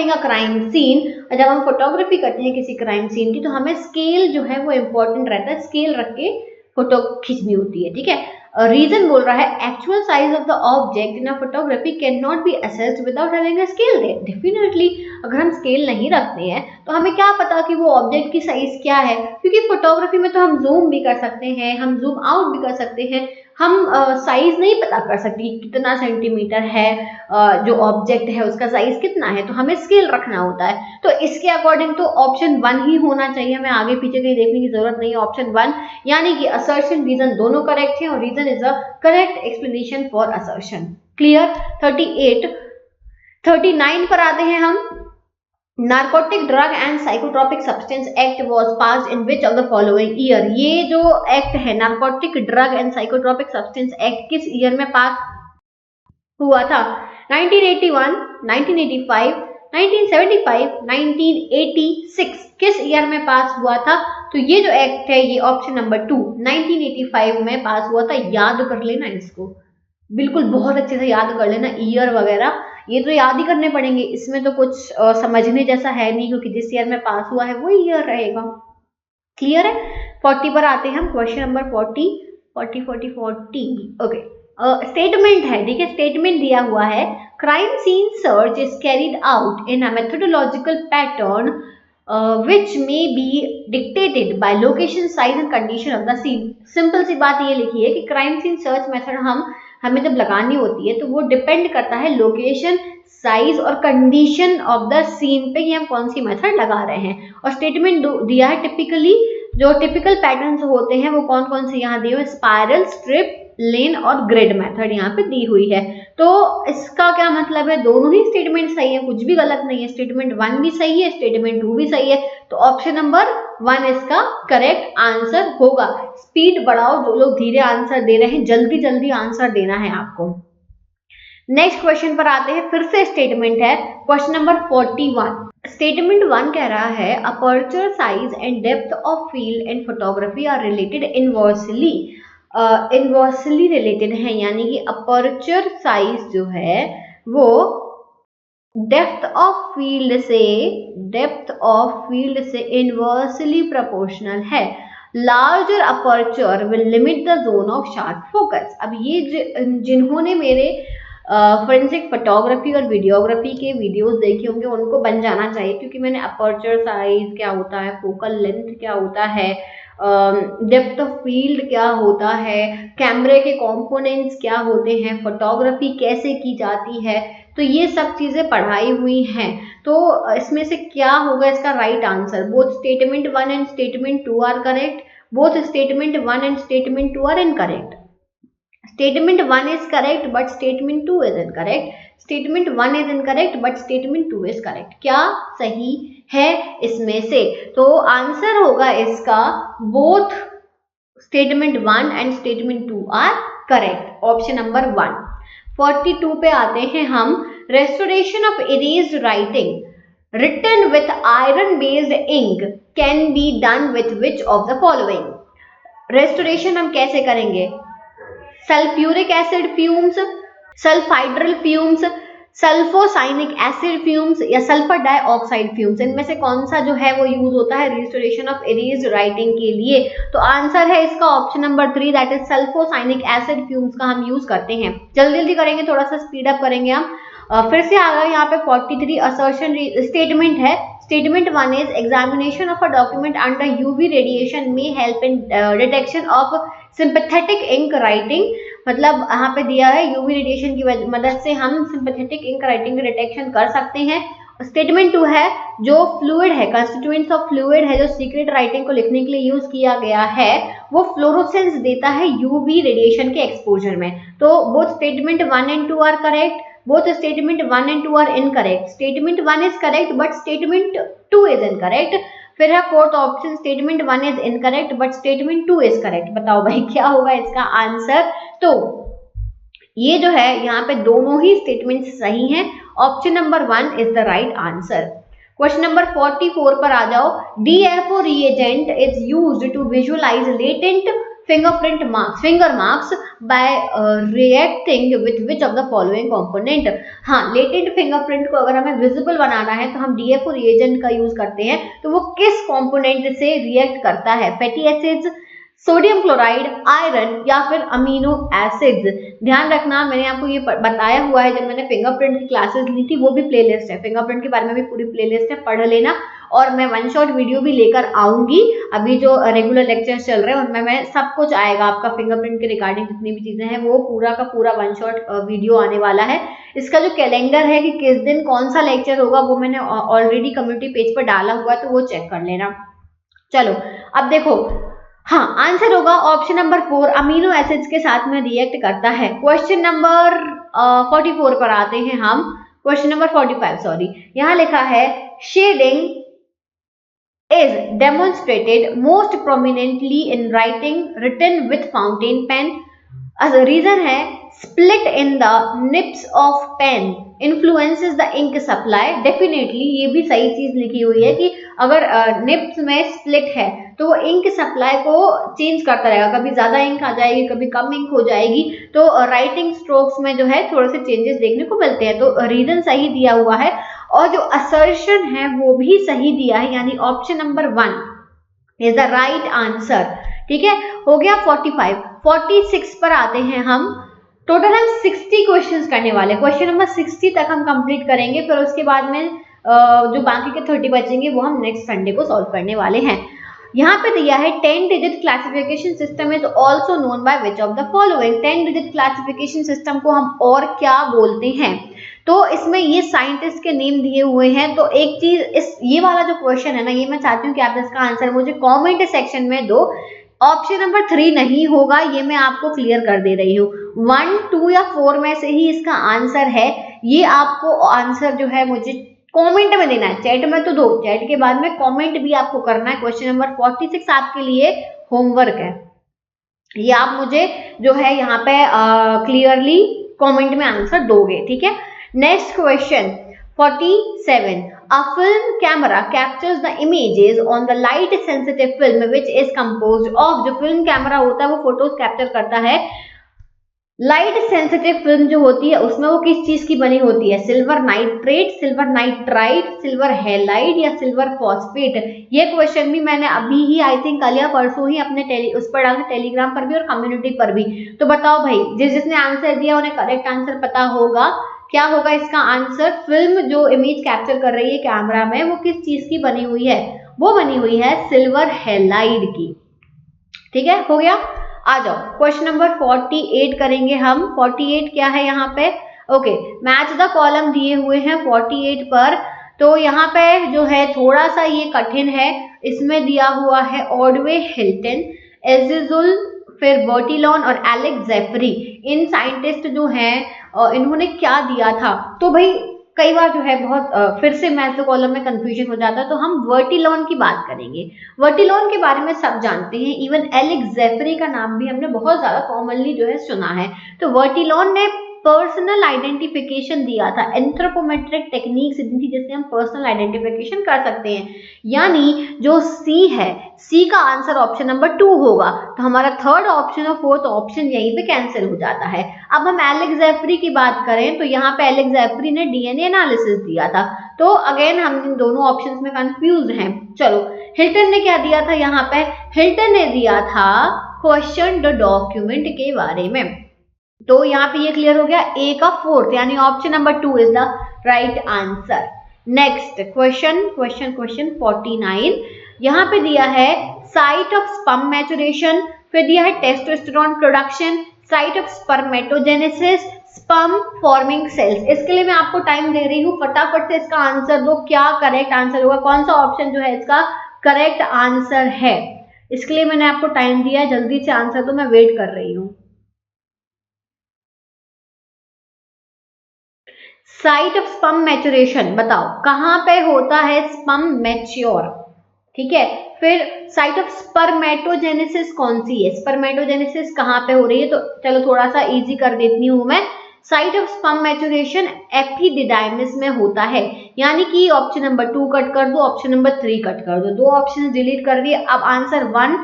का क्राइम सीन, जब हम फोटोग्राफी करते हैं किसी क्राइम सीन की तो हमें स्केल जो है वो इंपॉर्टेंट रहता है, स्केल रख के फोटो खींचनी होती है, ठीक है। रीजन बोल रहा है actual size of the object in a photography can not be assessed without having a scale. Definitely अगर हम स्केल नहीं रखते हैं तो हमें क्या पता कि वो ऑब्जेक्ट की साइज क्या है, क्योंकि फोटोग्राफी में तो हम जूम भी कर सकते हैं, हम जूम आउट भी कर सकते हैं, हम साइज नहीं पता कर सकते कितना सेंटीमीटर है, जो ऑब्जेक्ट है उसका साइज कितना है, तो हमें स्केल रखना होता है। तो इसके अकॉर्डिंग तो ऑप्शन 1 ही होना चाहिए, हमें आगे पीछे कहीं देखने की जरूरत नहीं है, ऑप्शन 1 यानी कि असर्शन रीजन दोनों करेक्ट है और reason is a correct explanation for assertion. Clear. 39 पर आते हैं हम। Narcotic drug and psychotropic substance act was passed in which of the following year. ये जो एक्ट है narcotic drug and psychotropic substance act किस ईयर में पास हुआ था? 1981, 1985, 1975, 1986 किस ईयर में पास हुआ था? तो ये जो एक्ट है ये ऑप्शन नंबर 2 1985 में पास हुआ था। याद कर लेना इसको, बिल्कुल बहुत अच्छे से याद कर लेना, ईयर वगैरह ये तो याद ही करने पड़ेंगे, इसमें तो कुछ समझने जैसा है नहीं, क्योंकि जिस ईयर में पास हुआ है वो ईयर रहेगा। क्लियर है। 40 पर आते हैं हम, क्वेश्चन नंबर 40 ओके। स्टेटमेंट है, ठीक है, स्टेटमेंट दिया हुआ है crime scene search is carried out in a methodological pattern which may be dictated by location, size and condition of the scene। Simple सी बात ये लिखी है कि क्राइम सीन सर्च मेथड हमें जब लगानी होती है तो वो डिपेंड करता है लोकेशन, साइज और कंडीशन ऑफ द सीन पे कि हम कौन सी मेथड लगा रहे हैं। और स्टेटमेंट दिया है टिपिकली, जो टिपिकल पैटर्न्स होते हैं वो कौन कौन से यहाँ दिए हुए, स्पाइरल, स्ट्रिप, लेन और ग्रिड मेथड यहाँ पे दी हुई है। तो इसका क्या मतलब है, दोनों ही स्टेटमेंट सही है, कुछ भी गलत नहीं है, स्टेटमेंट 1 भी सही है, स्टेटमेंट 2 भी सही है, तो ऑप्शन नंबर 1 इसका करेक्ट आंसर होगा। स्पीड बढ़ाओ, जो लोग धीरे आंसर दे रहे हैं जल्दी जल्दी आंसर देना है आपको। नेक्स्ट क्वेश्चन पर आते हैं, फिर से स्टेटमेंट है, क्वेश्चन नंबर 41। स्टेटमेंट 1 कह रहा है aperture size and depth of field in photography are related inversely. Inversely related है, यानी कि अपर्चर साइज जो है वो डेप्थ ऑफ फील्ड से इनवर्सली प्रोपोर्शनल है। Larger aperture will limit the zone of sharp focus. अब ये जिन्होंने मेरे फोरेंसिक फोटोग्राफी और वीडियोग्राफी के वीडियोस देखे होंगे उनको बन जाना चाहिए, क्योंकि मैंने अपर्चर साइज क्या होता है, फोकल लेंथ क्या होता है, डेप्थ ऑफ फील्ड क्या होता है, कैमरे के कंपोनेंट्स क्या होते हैं, फोटोग्राफी कैसे की जाती है, तो ये सब चीजें पढ़ाई हुई हैं। तो इसमें से क्या होगा इसका right answer? Both statement 1 and statement 2 are correct, both statement 1 and statement 2 are incorrect. Statement 1 is correct but statement 2 is incorrect. Statement 1 is incorrect but statement 2 is correct. क्या सही है इसमें से? तो आंसर होगा इसका both statement 1 and statement 2 are correct. Option number 1। 42 पे आते हैं हम। Restoration of erased writing written with iron based ink can be done with which of the following? Restoration हम कैसे करेंगे? Sulphuric acid fumes, sulphydryl fumes, sulphocyanic acid fumes या sulphur dioxide fumes, इनमें से कौन सा जो है वो यूज होता है रिस्टोरेशन ऑफ इरेज्ड राइटिंग के लिए? तो आंसर है इसका option number 3 that is sulphocyanic acid fumes का हम यूज करते हैं। जल्दी जल्दी करेंगे, थोड़ा सा स्पीड अप करेंगे हम। फिर से आ गए यहाँ पे 43 असर्शन स्टेटमेंट है। Statement 1 is examination of a document under UV radiation may help in detection of sympathetic ink writing। मतलब यहाँ पे दिया है UV रेडिएशन की मदद से हम sympathetic ink writing की डिटेक्शन कर सकते हैं। स्टेटमेंट 2 है जो फ्लूइड है, कंस्टिट्यूएंट्स ऑफ फ्लूइड है जो सीक्रेट राइटिंग को लिखने के लिए यूज किया गया है, वो फ्लोरोसेंस देता है यूवी रेडिएशन के एक्सपोजर में। तो both statement 1 and 2 are correct, both statement 1 and 2 are incorrect. Statement 1 is correct but statement 2 is incorrect। फिर है fourth option, statement 1 is incorrect but statement 2 is correct। बताओ भाई क्या होगा इसका आंसर? तो ये जो है यहाँ पे दोनों ही स्टेटमेंट सही हैं, option number 1 is the right answer। Question number 44 पर आ जाओ। DFO reagent is used to visualize latent finger marks bye reacting with which of the following component. हाँ, लेटेंट फिंगरप्रिंट को अगर हमें विजिबल बनाना है तो हम DFO रिएजेंट का यूज करते हैं। तो वो किस कंपोनेंट से रिएक्ट करता है? Fatty acids, sodium chloride, iron या फिर अमीनो एसिड्स। ध्यान रखना, मैंने आपको ये बताया हुआ है जब मैंने फिंगरप्रिंट की क्लासेस ली थी, वो भी प्लेलिस्ट है, फिंगरप्रिंट के बारे में भी पूरी प्लेलिस्ट है, पढ़ लेना। और मैं वन शॉट वीडियो भी लेकर आऊंगी, अभी जो रेगुलर लेक्चर्स चल रहे हैं उनमें मैं सब कुछ आएगा आपका फिंगरप्रिंट के रिगार्डिंग जितनी भी चीजें हैं, वो पूरा का पूरा वन शॉट वीडियो आने वाला है। इसका जो कैलेंडर है कि किस दिन कौन सा लेक्चर होगा वो मैंने ऑलरेडी कम्युनिटी पेज पर डाला हुआ है, तो वो चेक कर लेना। चलो अब देखो, हाँ आंसर होगा ऑप्शन नंबर 4, अमीनो एसिड्स के साथ में रिएक्ट करता है। क्वेश्चन नंबर 44 पर आते हैं हम, क्वेश्चन नंबर 45 सॉरी, यहाँ लिखा है shading is demonstrated most prominently in writing written with fountain pen. as a reason है split in the nips of pen influences the ink supply. Definitely ये भी सही चीज लिखी हुई है कि अगर निप्स में स्प्लिट है तो वो इंक सप्लाई को चेंज करता रहेगा, कभी ज्यादा इंक आ जाएगी, कभी कम इंक हो जाएगी, तो राइटिंग स्ट्रोक्स में जो है थोड़े से चेंजेस देखने को मिलते हैं। तो रीजन सही दिया हुआ है और जो असर्शन है वो भी सही दिया है, यानी option number 1 is the right answer. ठीक है, हो गया 45। 46 पर आते हैं हम, टोटल हम 60 क्वेश्चंस करने वाले, क्वेश्चन नंबर 60 तक हम कंप्लीट करेंगे, फिर उसके बाद में जो बाकी के 30 बचेंगे वो हम नेक्स्ट संडे को सॉल्व करने वाले हैं। यहाँ पे दिया है 10 digit classification system is also known by which of the following. 10 digit classification system को हम और क्या बोलते हैं, तो इसमें ये साइंटिस्ट के नेम दिए हुए हैं। तो एक चीज, इस ये वाला जो क्वेश्चन है ना, ये मैं चाहती हूँ कि आप इसका आंसर मुझे कमेंट सेक्शन में दो। ऑप्शन नंबर 3 नहीं होगा, ये मैं आपको क्लियर कर दे रही हूँ। 1, 2 या 4 में से ही इसका आंसर है, ये आपको आंसर जो है मुझे कमेंट में देना है, चैट में तो दो, चैट के बाद में कमेंट भी आपको करना है। क्वेश्चन नंबर 46 आपके लिए होमवर्क है, ये आप मुझे जो है यहाँ पे क्लियरली कमेंट में आंसर दोगे। ठीक है, next question 47, a film camera captures the images on the light sensitive film which is composed of। जो फिल्म कैमरा होता है वो फोटोज कैप्चर करता है, लाइट सेंसिटिव फिल्म जो होती है उसमें वो किस चीज की बनी होती है, silver nitrate, silver nitrite, silver halide या सिल्वर फॉस्फेट। ये क्वेश्चन भी मैंने अभी ही आई थिंक कल या परसों ही अपने उस पर डाला, टेलीग्राम पर भी और कम्युनिटी पर भी। तो बताओ भाई, जिसने आंसर दिया उन्हें करेक्ट आंसर पता होगा, क्या होगा इसका आंसर। फिल्म जो इमेज कैप्चर कर रही है कैमरा में वो किस चीज की बनी हुई है, वो बनी हुई है सिल्वर हैलाइड की। ठीक है, हो गया। आ जाओ क्वेश्चन नंबर 48 करेंगे हम। 48 क्या है यहाँ पे, ओके, मैच द कॉलम दिए हुए हैं 48 पर। तो यहाँ पे जो है थोड़ा सा ये कठिन है, इसमें दिया हुआ है ऑडवे हिल्टन, एजिजुल, फिर बर्टिलॉन और एलेक्स जेफरी। इन साइंटिस्ट जो हैं इन्होंने क्या दिया था, तो भाई कई बार जो है बहुत फिर से मैथ द कॉलम में कंफ्यूजन हो जाता है, तो हम वर्टिलॉन की बात करेंगे। वर्टिलॉन के बारे में सब जानते हैं, इवन एलेक्स जेफरी का नाम भी हमने बहुत ज्यादा कॉमनली जो है सुना है। तो वर्टिलॉन ने पर्सनल आइडेंटिफिकेशन दिया था, एंथ्रोपोमेट्रिक टेक्निक दी थी जिससे हम पर्सनल आइडेंटिफिकेशन कर सकते हैं। यानी जो सी है, सी का आंसर ऑप्शन नंबर 2 होगा। तो हमारा थर्ड ऑप्शन और फोर्थ ऑप्शन यहीं पे कैंसिल हो जाता है। अब हम एलेक्स जेफरी की बात करें तो यहाँ पे एलेक्स जेफरी ने डीएनए एनालिसिस दिया था, तो अगेन हम इन दोनों ऑप्शंस में कंफ्यूज हैं। चलो, हिल्टन ने क्या दिया था, यहाँ पे हिल्टन ने दिया था क्वेश्चन द डॉक्यूमेंट के बारे में। तो यहाँ पे ये क्लियर हो गया, ए का फोर्थ यानी option number 2 is the right answer. Next question 49, यहाँ पे दिया है साइट ऑफ स्पर्म मैचुरेशन, फिर दिया है testosterone production, site of spermatogenesis, sperm forming sales. इसके लिए मैं आपको टाइम दे रही हूँ, फटाफट से इसका आंसर दो, क्या करेक्ट आंसर होगा, कौन सा ऑप्शन जो है इसका करेक्ट आंसर है। इसके लिए मैंने आपको टाइम दिया है, जल्दी से आंसर दो, मैं वेट कर रही हूँ। साइट ऑफ स्पर्म मैचुरेशन बताओ कहां पे होता है स्पर्म मैच्योर। ठीक है, फिर साइट ऑफ स्पर्मेटोजेनेसिस कौन सी है, स्पर्मेटोजेनेसिस कहां पे हो रही है, तो चलो थोड़ा सा इजी कर देती हूं मैं। Site of sperm maturation epididymis में होता है, यानी कि ऑप्शन नंबर 2 कट कर दो, ऑप्शन नंबर 3 कट कर दो, दो ऑप्शन डिलीट कर दिए। अब आंसर 1,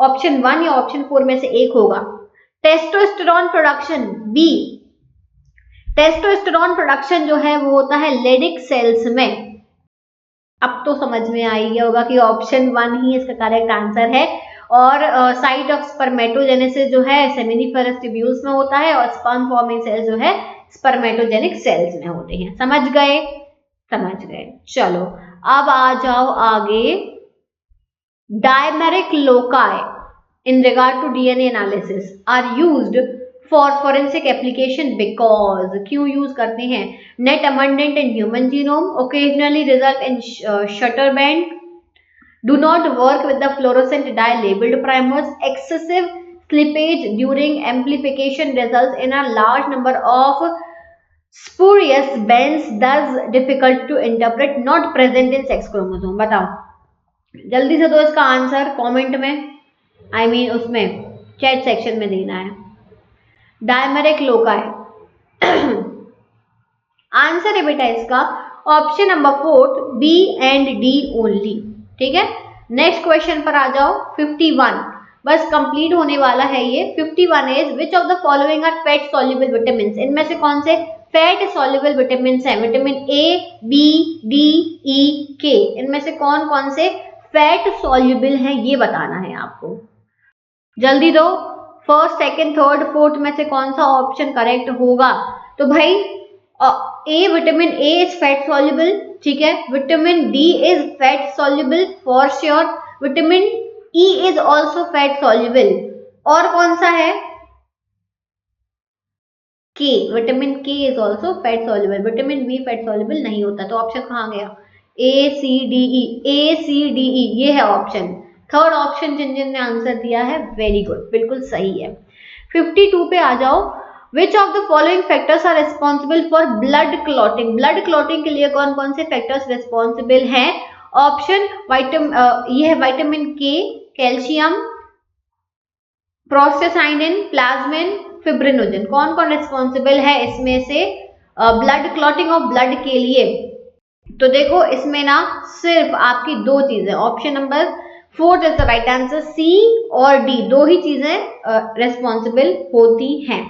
ऑप्शन 1 या ऑप्शन 4 में से एक होगा। Testosterone production B, testosterone production जो है वो होता है लेडिक सेल्स में। अब तो समझ में आ ही गया होगा कि ऑप्शन 1 ही इसका करेक्ट आंसर है। और साइट ऑफ स्पर्मेटोजेनेसिस जो है सेमिनिफेरस ट्यूब्यूल्स में होता है और स्पर्म फॉर्मिंग सेल जो है स्पर्मेटोजेनिक सेल्स में होते हैं। समझ गए? समझ गए। चलो अब आ जाओ आगे। Dimeric loci in regard to DNA analysis are used for forensic application because क्यों यूज करते हैं? Net abundant in human genome, occasionally result in shutter band, do not work with the fluorescent dye labeled primers, excessive slippage during amplification results in a large number of spurious bands, thus difficult to interpret, not present in sex chromosome। बताओ जल्दी से दो इसका answer comment में, उसमें chat section में देना है। डायमेरिक लोकाई आंसर है बेटा इसका option number 4 B and D only. ठीक है, नेक्स्ट क्वेश्चन पर आ जाओ। 51 बस कंप्लीट होने वाला है ये। 51 is which of the following are fat soluble vitamin? इनमें से कौन से फैट सॉल्युबल विटामिन है? Vitamin A, B, D, E, K, इनमें से कौन कौन से फैट सॉल्युबल हैं ये बताना है आपको। जल्दी दो, फर्स्ट, सेकंड, थर्ड, फोर्थ में से कौन सा ऑप्शन करेक्ट होगा? तो भाई A, vitamin A is fat soluble, ठीक है। Vitamin D is fat soluble for sure. Vitamin E is also fat soluble. और कौन सा है? K, vitamin K is also fat soluble. Vitamin B fat soluble नहीं होता, तो ऑप्शन कहाँ गया? ए सी डी ई, ए सी डी ई, ये है ऑप्शन। थर्ड ऑप्शन जिन जिन ने आंसर दिया है वेरी गुड, बिल्कुल सही है। 52 पे आ जाओ। Which of the following factors are responsible for blood clotting? Blood clotting के लिए कौन कौन से फैक्टर्स रिस्पॉन्सिबल हैं? ऑप्शन ये है विटामिन के, कैल्शियम, प्रोस्टासाइनिन, प्लाज्मिन, फिब्रिनोजन। कौन कौन रिस्पॉन्सिबल है इसमें से ब्लड क्लॉटिंग ऑफ ब्लड के लिए? तो देखो इसमें ना सिर्फ आपकी दो चीजें, option number 4 is the right answer, C और डी, दो ही चीजें रेस्पॉन्सिबल होती हैं।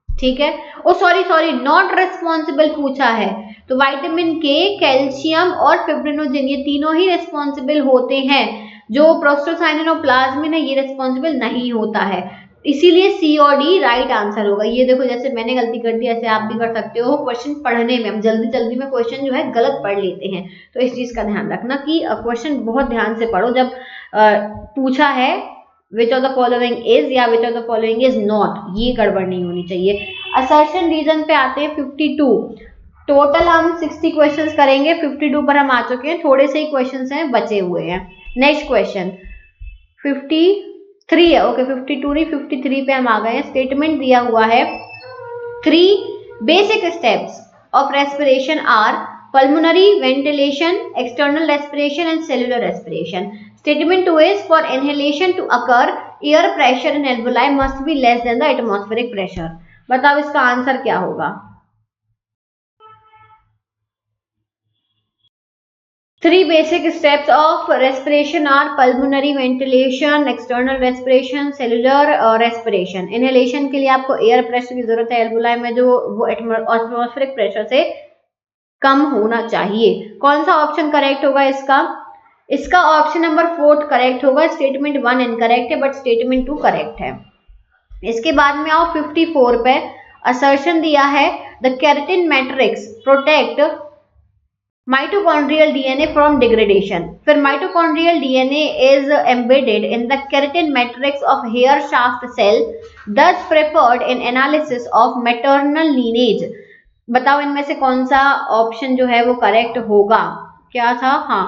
ठीक है, ओ सॉरी नॉट रेस्पॉन्सिबल पूछा है, तो विटामिन के, कैल्शियम और फिब्रिनोजन ये तीनों ही रेस्पॉन्सिबल होते हैं। जो प्रोस्टासाइनिन और प्लाज्मिन है ये रेस्पॉन्सिबल नहीं होता है, इसीलिए सी और डी राइट आंसर होगा। ये देखो जैसे मैंने गलती कर दी ऐसे आप भी कर सकते हो। क्वेश्चन पढ़ने में हम जल्दी जल्दी में क्वेश्चन जो है गलत पढ़ लेते हैं, तो इस चीज का ध्यान रखना कि क्वेश्चन बहुत ध्यान से पढ़ो। जब पूछा है which of the following is या which of the following is not, ये गड़बड़ नहीं होनी चाहिए। असर्शन रीजन पे आते हैं 52। टोटल हम 60 क्वेश्चंस करेंगे, 52 पर हम आ चुके हैं, थोड़े से ही क्वेश्चंस हैं बचे हुए हैं। नेक्स्ट क्वेश्चन 53 है, ओके 52 नहीं 53 पे हम आ गए हैं। स्टेटमेंट दिया हुआ है 3 basic steps of respiration are pulmonary ventilation, external respiration and cellular respiration. Statement 2 is for inhalation to occur, air pressure in alveoli must be less than the atmospheric pressure. बताओ इसका आंसर क्या होगा? 3 basic steps of respiration are pulmonary ventilation, external respiration, cellular respiration. Inhalation के लिए आपको air pressure की जरूरत है alveoli में, जो वो atmospheric pressure से कम होना चाहिए। कौन सा ऑप्शन करेक्ट होगा इसका? इसका ऑप्शन नंबर 4 करेक्ट होगा। स्टेटमेंट 1 इनकरेक्ट है बट स्टेटमेंट 2 करेक्ट है। इसके बाद में आओ 54 पे। असर्शन दिया है the keratin matrix protect mitochondrial DNA from degradation. फिर mitochondrial DNA is embedded in the keratin matrix of hair shaft cell, thus preferred in analysis of maternal lineage. बताओ इनमें से कौन सा ऑप्शन जो है वो करेक्ट होगा? क्या था? हाँ,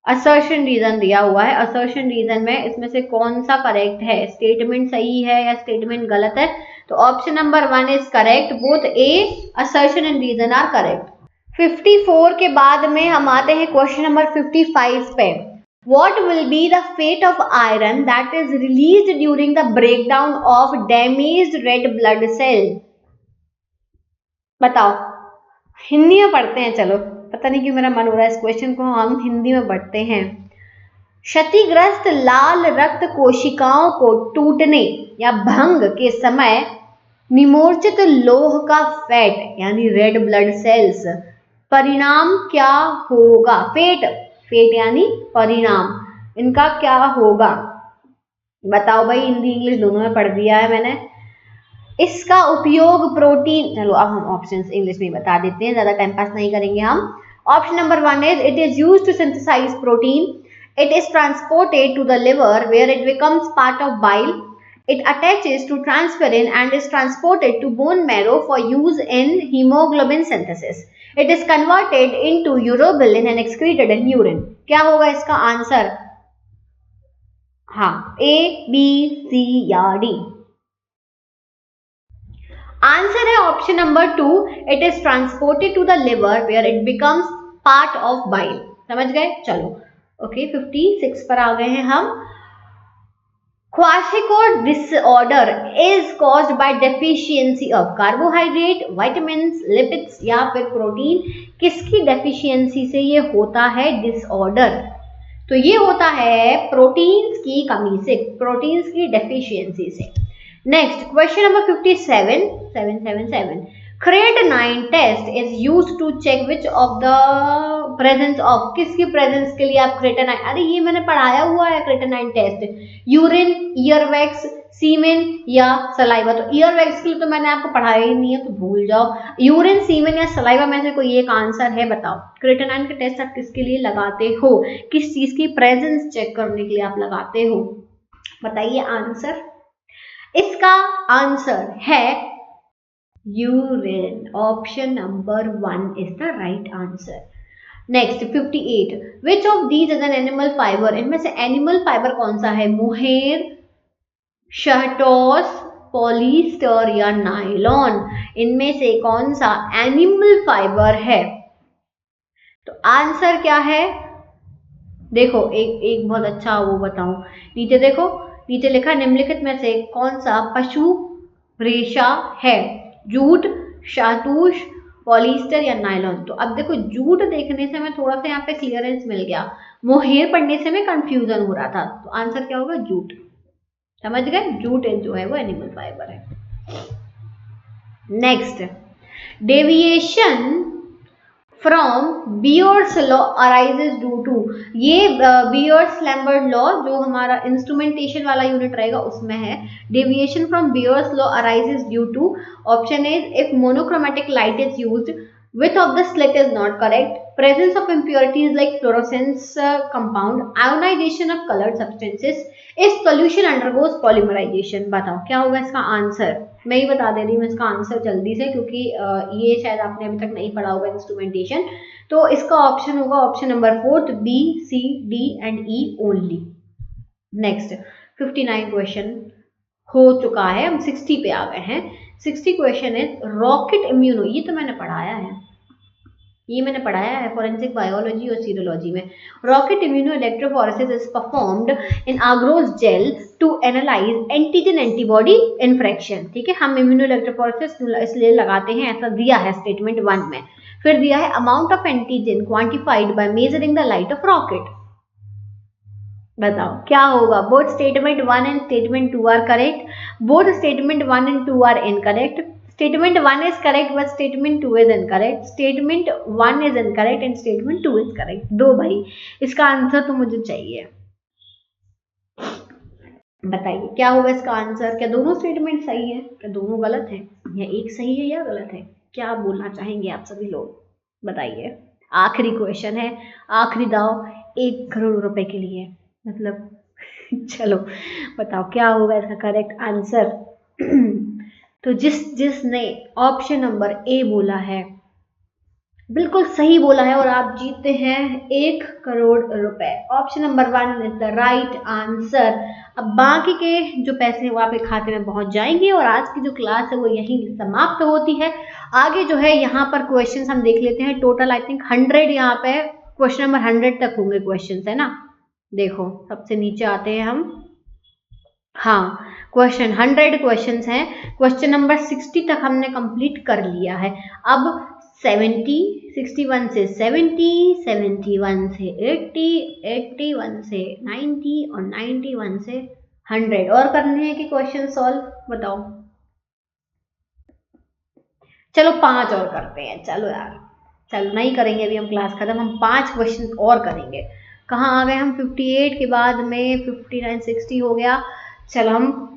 असर्शन रीजन दिया हुआ है। असर्शन रीजन में इसमें से कौन सा करेक्ट है? स्टेटमेंट सही है या स्टेटमेंट गलत है? तो option number 1 is correct, both A assertion and reason are correct. 54 के बाद में हम आते हैं क्वेश्चन नंबर 55 पे। What will be the fate of iron that is released during the breakdown of damaged red blood cell? बताओ, हिंदी में पढ़ते हैं। चलो, पता नहीं क्यों मेरा मन हो रहा है इस क्वेश्चन को हम हिंदी में पढ़ते हैं। क्षतिग्रस्त लाल रक्त कोशिकाओं को टूटने या भंग के समय निमोर्चित लोह का फैट यानी रेड ब्लड सेल्स, परिणाम क्या होगा? फेट यानी परिणाम, इनका क्या होगा? बताओ भाई, हिंदी इंग्लिश दोनों में पढ़ दिया है मैंने। इसका उपयोग प्रोटीन, चलो अब हम ऑप्शंस इंग्लिश में बता देते हैं, ज्यादा टाइम पास नहीं करेंगे हम। Option number 1 is it is used to synthesise protein, it is transported to the liver where it becomes part of bile, it attaches to transferrin and is transported to bone marrow for use in hemoglobin synthesis, it is converted into urobilin and excreted in urine। क्या होगा इसका answer? हाँ, ए, B, C या D? Answer है option number 2, it is transported to the liver where it becomes part of bile. समझ गए? चलो okay, 56 पर आ गए हैं हम। Kwashiorkor disorder is caused by deficiency of carbohydrate, vitamins, lipids या फिर प्रोटीन। किसकी डेफिशिएंसी से ये होता है डिसऑर्डर? तो ये होता है प्रोटीन्स की कमी से, प्रोटीन्स की डेफिशिएंसी से। Next question number 777 creatinine test is used to check which of the presence of, किसकी प्रेजेंस के लिए आप क्रेटानाइन, अरे ये मैंने पढ़ाया हुआ है क्रेटानाइन टेस्ट, यूरिन, ईयरवैक्स, सीमेन या सलाइवा। तो ईयरवैक्स के लिए तो मैंने आपको पढ़ाया ही नहीं है, तो भूल जाओ। यूरिन, सीमेन या सलाइवा में से कोई एक आंसर है, बताओ। क्रेटानाइन का टेस्ट आप किसके लिए लगाते हो, किस चीज की प्रेजेंस चेक करने के लिए आप लगाते हो, बताइए आंसर। इसका आंसर है urine, option number 1 is the right answer. Next 58 which of these is an animal fibre, इनमें से एनिमल फाइबर कौन सा है? मोहेर, शहतूश, पॉलिस्टर या नायलॉन। इनमें से कौन सा एनिमल फाइबर है? तो आंसर क्या है? देखो एक बहुत अच्छा वो बताऊं, नीचे देखो, नीचे लिखा निम्नलिखित में से कौन सा पशु रेशा है? जूट, शहतूश, पॉलिस्टर या नायलॉन। तो अब देखो जूट देखने से मैं थोड़ा सा यहाँ पे क्लियरेंस मिल गया, मोहेर पढ़ने से मैं कंफ्यूजन हो रहा था, तो आंसर क्या होगा? जूट। समझ गए? जूट जो है वो एनिमल फाइबर है। Next, deviation from Beer's law arises due to, ये बियर्स लैम्बर्ट लॉ जो हमारा इंस्ट्रूमेंटेशन वाला यूनिट रहेगा उसमें है। Deviation from Beer's law arises due to, option is if monochromatic light is used, width of the slit is not correct, presence of impurities like fluorescence compound, ionization of colored substances, if solution undergoes polymerization। बताओ क्या होगा इसका answer? मैं ही बता दे रही हूँ इसका answer जल्दी से, क्योंकि ये शायद आपने अभी तक नहीं पढ़ा होगा इंस्ट्रूमेंटेशन। तो इसका ऑप्शन होगा option number 4, B, C, D and E only. Next 59 question हो चुका है, हम 60 पे आ गए हैं। 60 क्वेश्चन है रॉकेट इम्यूनो, ये तो मैंने पढ़ाया है, ये मैंने पढ़ाया है फॉरेंसिक बायोलॉजी और सीरोलॉजी में। Rocket immuno electrophoresis is performed in agarose gel to analyse antigen antibody interaction. ठीक है, हम इम्यूनो इलेक्ट्रोफोरेसिस इसलिए लगाते हैं, ऐसा दिया है स्टेटमेंट 1 में। फिर दिया है amount of antigen quantified by measuring the light of rocket. बताओ क्या होगा? Both statement 1 and statement 2 are correct, both statement 1 and 2 are incorrect, statement 1 is correct but statement 2 is incorrect, statement 1 is incorrect and statement 2 is correct। दो भाई, इसका answer तो मुझे चाहिए, बताइए क्या होगा इसका आंसर? क्या दोनों स्टेटमेंट सही है, क्या दोनों गलत है, या एक सही है या गलत है? क्या बोलना चाहेंगे आप सभी लोग, बताइए। आखिरी क्वेश्चन है, आखिरी दाव 1 करोड़ रुपए के लिए, मतलब चलो बताओ क्या होगा इसका करेक्ट आंसर। तो जिसने ऑप्शन नंबर ए बोला है बिल्कुल सही बोला है और आप जीतते हैं 1 करोड़ रुपए। Option number 1 is the right answer. अब बाकी के जो पैसे हैं वो आपके खाते में पहुंच जाएंगे और आज की जो क्लास है वो यहीं समाप्त होती है। आगे जो है यहाँ पर क्वेश्चंस हम देख लेते हैं, टोटल आई थिंक 100 यहाँ पे क्वेश्चन नंबर 100 तक होंगे क्वेश्चंस, है ना। देखो सबसे नीचे आते हैं हम, हाँ क्वेश्चन 100 क्वेश्चंस हैं, क्वेश्चन नंबर 60 तक हमने कंप्लीट कर लिया है। अब 70, 61 से 70, 71 से 80, 81 से 90 और 91 से 100 और करने हैं कि क्वेश्चन सॉल्व, बताओ। चलो 5 और करते हैं, चलो यार, चलो नहीं करेंगे अभी हम क्लास खत्म, हम 5 क्वेश्चन और करेंगे। कहाँ आ गए हम? 58 के बाद में 59, 60 हो गया, चलो हम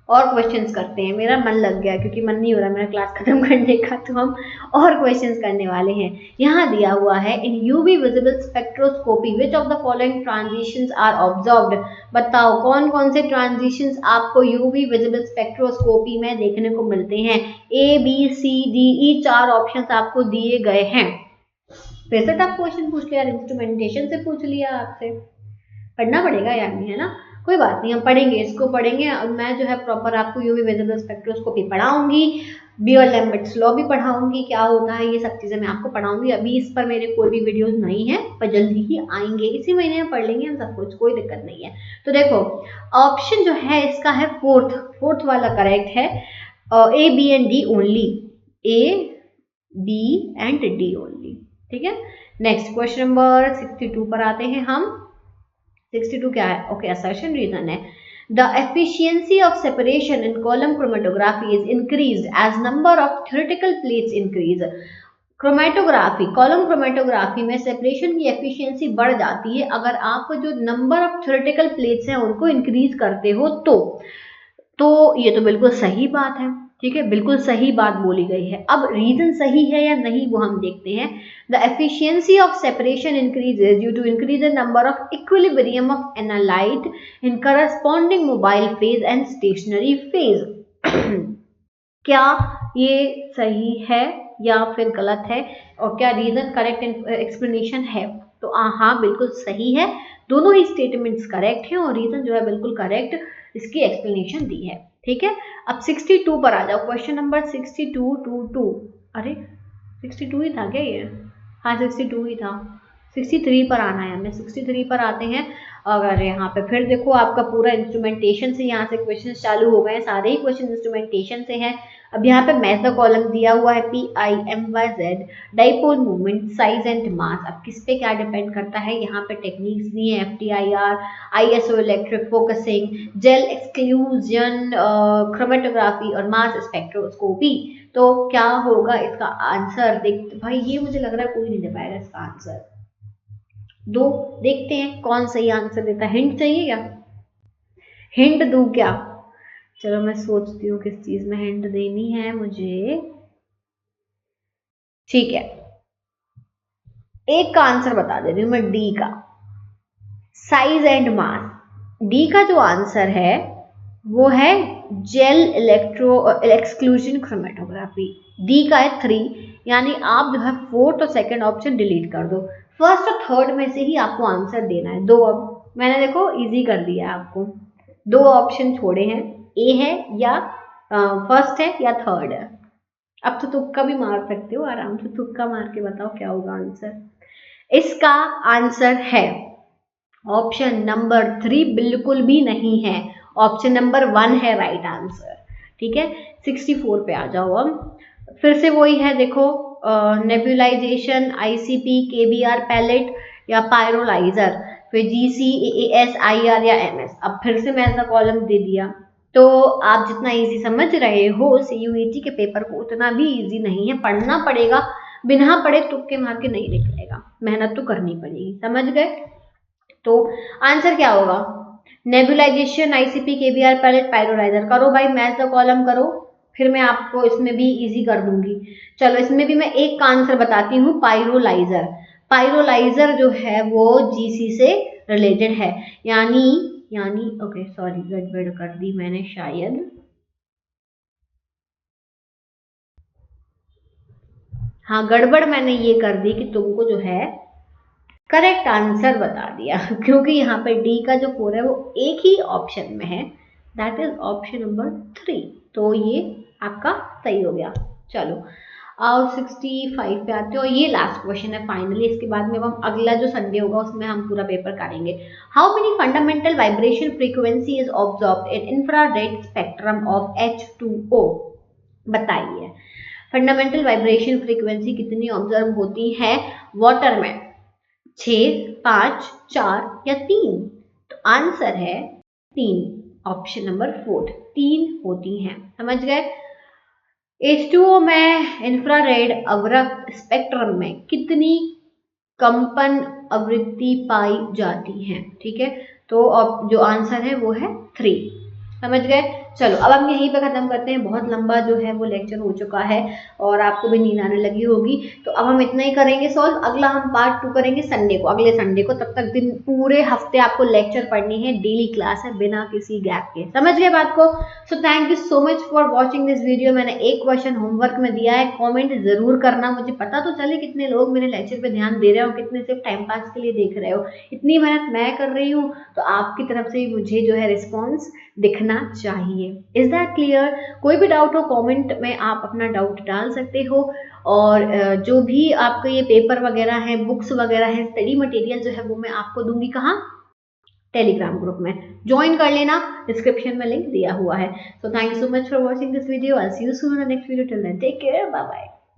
और क्वेश्चंस करते हैं, मेरा मन लग गया क्योंकि मन नहीं हो रहा मेरा क्लास खत्म करने का, तो हम और क्वेश्चंस करने वाले हैं। यहाँ दिया हुआ है in UV visible spectroscopy which of the following transitions are observed. बताओ कौन कौन से ट्रांजिशंस आपको यूवी विजिबल स्पेक्ट्रोस्कोपी में देखने को मिलते हैं। A B C D E 4 options आपको दिए गए हैं। फिर से टफ क्वेश्चन पूछ लिया, इंस्ट्रूमेंटेशन से पूछ लिया, आपसे पढ़ना पड़ेगा यार, नहीं है ना, कोई बात नहीं, हम पढ़ेंगे, इसको पढ़ेंगे। और मैं जो है प्रॉपर आपको यूवी विजिबल स्पेक्ट्रोस्कोपी पढ़ाऊंगी, बियर-लैम्बर्ट्स लॉ भी पढ़ाऊंगी, क्या होता है ये सब चीजें मैं आपको पढ़ाऊंगी। अभी इस पर मेरे कोई भी वीडियोस नहीं है, पर जल्दी ही आएंगे, इसी महीने में पढ़ लेंगे हम सब कुछ, कोई दिक्कत नहीं है। तो देखो ऑप्शन जो है इसका है फोर्थ वाला करेक्ट है, A B and D only, A B and D only, ठीक है। नेक्स्ट क्वेश्चन नंबर 62 पर आते हैं हम। 62 क्या है, ओके असर्शन रीजन है। The efficiency of separation in column chromatography is increased as number of theoretical plates increase. Chromatography, column chromatography में सेपरेशन की एफिशिएंसी बढ़ जाती है अगर आप जो नंबर ऑफ थ्योरेटिकल प्लेट्स हैं उनको इंक्रीज करते हो तो ये तो बिल्कुल सही बात है, ठीक है, बिल्कुल सही बात बोली गई है। अब रीजन सही है या नहीं वो हम देखते हैं। The efficiency of separation increases due to increase the number of equilibrium of analyte in corresponding mobile phase and stationary phase. क्या ये सही है या फिर गलत है, और क्या रीजन करेक्ट एक्सप्लेनेशन है? तो हाँ बिल्कुल सही है, दोनों ही स्टेटमेंट्स करेक्ट हैं और रीजन जो है बिल्कुल करेक्ट इसकी एक्सप्लेनेशन दी है, ठीक है। अब 62 पर आ जाओ, क्वेश्चन नंबर 62 अरे 62 ही था क्या ये? हाँ 62 ही था, 63 पर आना है हमें, 63 पर आते हैं। अगर यहाँ पे फिर देखो आपका पूरा इंस्ट्रूमेंटेशन से यहाँ से क्वेश्चन चालू हो गए हैं, सारे ही क्वेश्चन इंस्ट्रूमेंटेशन से हैं। अब यहाँ पे मैच द कॉलम दिया हुआ है PIMYZ, dipole movement, size and mass. अब किस पे क्या डिपेंड करता है, यहाँ पे टेक्निक्स दी है FTIR, ISO electric focusing, gel exclusion, chromatography और मास स्पेक्ट्रोस्कोपी। तो क्या होगा इसका आंसर? देख भाई ये मुझे लग रहा है कोई नहीं दे पाएगा इसका आंसर, दो देखते हैं कौन सही आंसर देता है। हिंट चाहिए क्या, हिंट दूं क्या? चलो मैं सोचती हूँ किस चीज में हिंट देनी है मुझे, ठीक है एक का आंसर बता दे रही हूँ मैं, डी का, साइज एंड मास। डी का जो आंसर है वो है जेल एक्सक्लूजन क्रोमेटोग्राफी, डी का है 3, यानी आप जो है फोर्थ और सेकंड ऑप्शन डिलीट कर दो, फर्स्ट और थर्ड में से ही आपको आंसर देना है। दो, अब मैंने देखो इजी कर दिया है आपको, दो ऑप्शन छोड़े हैं, ए है या फर्स्ट है या थर्ड है। अब तो तुक्का भी मार सकते हो, आराम से तुक्का मार के बताओ क्या होगा आंसर। इसका आंसर है ऑप्शन नंबर 3 बिल्कुल भी नहीं है, ऑप्शन नंबर 1 है राइट आंसर, ठीक है। 64 पे आ जाओ, अब फिर से वही है देखो, नेबुलाइजेशन, ICP, KBR पैलेट या पायरोलाइजर, फिर GC, AAS, IR या MS। अब फिर से मैं ऐसा कॉलम दे दिया, तो आप जितना इजी समझ रहे हो CUET के पेपर को उतना भी इजी नहीं है, पढ़ना पड़ेगा, बिना पढ़े तुक्के मार के नहीं निकलेगा, मेहनत तो करनी पड़ेगी, समझ गए। तो आंसर क्या होगा, नेबुलाइजेशन, ICP, KBR पैलेट, पायरोलाइजर। करो भाई मैच द कॉलम करो, फिर मैं आपको इसमें भी इजी कर दूंगी। चलो इसमें भी मैं एक का आंसर बताती हूँ, पायरोलाइजर। पायरोलाइजर जो है वो GC से रिलेटेड है, यानी ओके सॉरी गड़बड़ कर दी मैंने शायद, हाँ गड़बड़ मैंने ये कर दी कि तुमको जो है करेक्ट आंसर बता दिया क्योंकि यहाँ पे डी का जो 4 है वो एक ही ऑप्शन में है, दैट इज ऑप्शन नंबर 3, तो ये आपका सही हो गया। चलो और 65 पे आते हो, ये लास्ट क्वेश्चन है फाइनली, इसके बाद में हम अगला जो संडे होगा उसमें हम पूरा पेपर करेंगे। How many fundamental vibration frequency is observed in infrared spectrum of H2O? बताइए फंडामेंटल वाइब्रेशन फ्रीक्वेंसी कितनी ऑब्जर्व होती है वाटर में, 6, 5, 4 या 3? तो आंसर है 3, ऑप्शन नंबर 4, 3 होती हैं, समझ गए। H2O में इंफ्रारेड अवरक्त स्पेक्ट्रम में कितनी कंपन आवृत्ति पाई जाती है, ठीक है, तो अब जो आंसर है वो है 3। समझ गए। चलो अब हम यहीं पे खत्म करते हैं, बहुत लंबा जो है वो लेक्चर हो चुका है और आपको भी नींद आने लगी होगी, तो अब हम इतना ही करेंगे सॉल्व। अगला हम पार्ट 2 करेंगे संडे को, अगले संडे को। तब तक दिन पूरे हफ्ते आपको लेक्चर पढ़नी है, डेली क्लास है बिना किसी गैप के। समझ गए बात को। सो thank you so much for watching this video. मैंने एक क्वेश्चन होमवर्क में दिया है, कॉमेंट जरूर करना, मुझे पता तो चले कितने लोग मेरे लेक्चर पे ध्यान दे रहे हो, कितने सिर्फ टाइम पास के लिए देख रहे हो। इतनी मेहनत मैं कर रही हूँ तो आपकी तरफ से मुझे जो है रिस्पॉन्स दिखना चाहिए। Is that clear? कोई भी डाउट हो कमेंट में आप अपना डाउट डाल सकते हो, और जो भी आपके ये पेपर वगैरह है, बुक्स वगैरह है, स्टडी मटेरियल जो है वो मैं आपको दूंगी कहाँ, टेलीग्राम ग्रुप में। ज्वाइन कर लेना, डिस्क्रिप्शन में लिंक दिया हुआ है। So thank you so much for watching this video. I see you soon in the next video. Till then take care, bye bye.